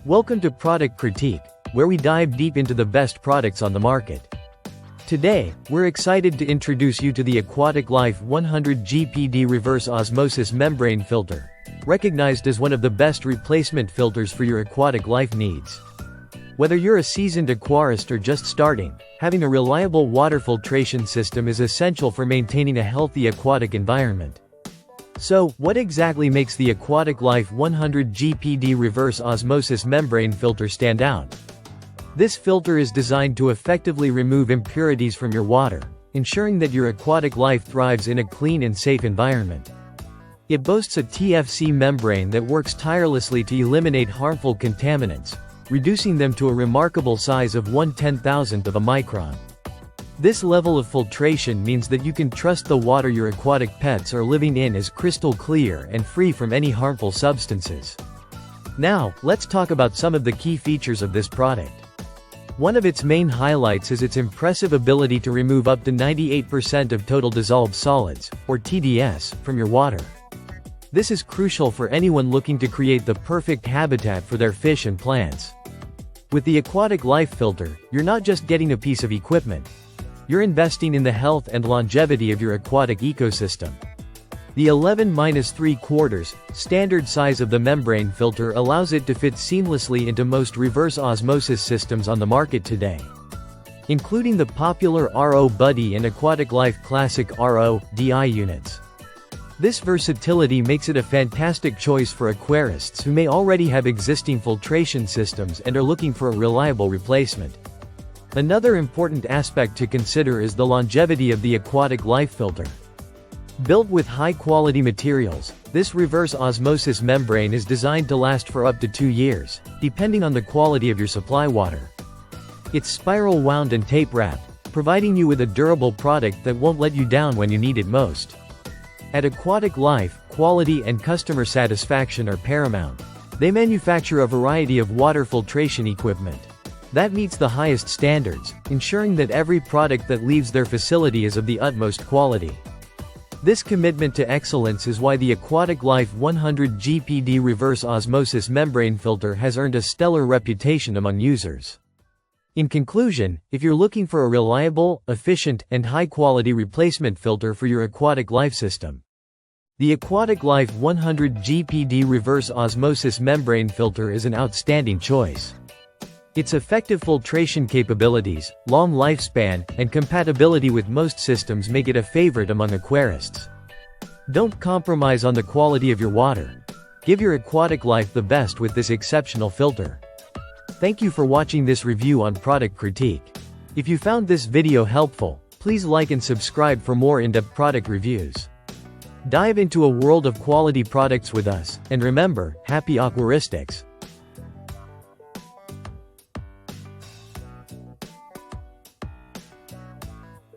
Welcome to Product Critique, where we dive deep into the best products on the market. Today, we're excited to introduce you to the AquaticLife 100 GPD Reverse Osmosis Membrane Filter, recognized as one of the best replacement filters for your aquatic life needs. Whether you're a seasoned aquarist or just starting, having a reliable water filtration system is essential for maintaining a healthy aquatic environment. So, what exactly makes the AquaticLife 100 GPD Reverse Osmosis Membrane Filter stand out? This filter is designed to effectively remove impurities from your water, ensuring that your aquatic life thrives in a clean and safe environment. It boasts a TFC membrane that works tirelessly to eliminate harmful contaminants, reducing them to a remarkable size of 1/10,000th of a micron. This level of filtration means that you can trust the water your aquatic pets are living in is crystal clear and free from any harmful substances. Now, let's talk about some of the key features of this product. One of its main highlights is its impressive ability to remove up to 98% of total dissolved solids, or TDS, from your water. This is crucial for anyone looking to create the perfect habitat for their fish and plants. With the AquaticLife filter, you're not just getting a piece of equipment. You're investing in the health and longevity of your aquatic ecosystem. The 11-3/4 standard size of the membrane filter allows it to fit seamlessly into most reverse osmosis systems on the market today, including the popular RO Buddy and AquaticLife Classic RO DI units. This versatility makes it a fantastic choice for aquarists who may already have existing filtration systems and are looking for a reliable replacement. Another important aspect to consider is the longevity of the AquaticLife filter. Built with high-quality materials, this reverse osmosis membrane is designed to last for up to 2 years, depending on the quality of your supply water. It's spiral wound and tape wrapped, providing you with a durable product that won't let you down when you need it most. At AquaticLife, quality and customer satisfaction are paramount. They manufacture a variety of water filtration equipment that meets the highest standards, ensuring that every product that leaves their facility is of the utmost quality. This commitment to excellence is why the AquaticLife 100 GPD Reverse Osmosis Membrane Filter has earned a stellar reputation among users. In conclusion, if you're looking for a reliable, efficient, and high-quality replacement filter for your aquatic life system, the AquaticLife 100 GPD Reverse Osmosis Membrane Filter is an outstanding choice. Its effective filtration capabilities, long lifespan, and compatibility with most systems make it a favorite among aquarists. Don't compromise on the quality of your water. Give your aquatic life the best with this exceptional filter. Thank you for watching this review on Product Critique. If you found this video helpful, please like and subscribe for more in-depth product reviews. Dive into a world of quality products with us, and remember, happy aquaristics!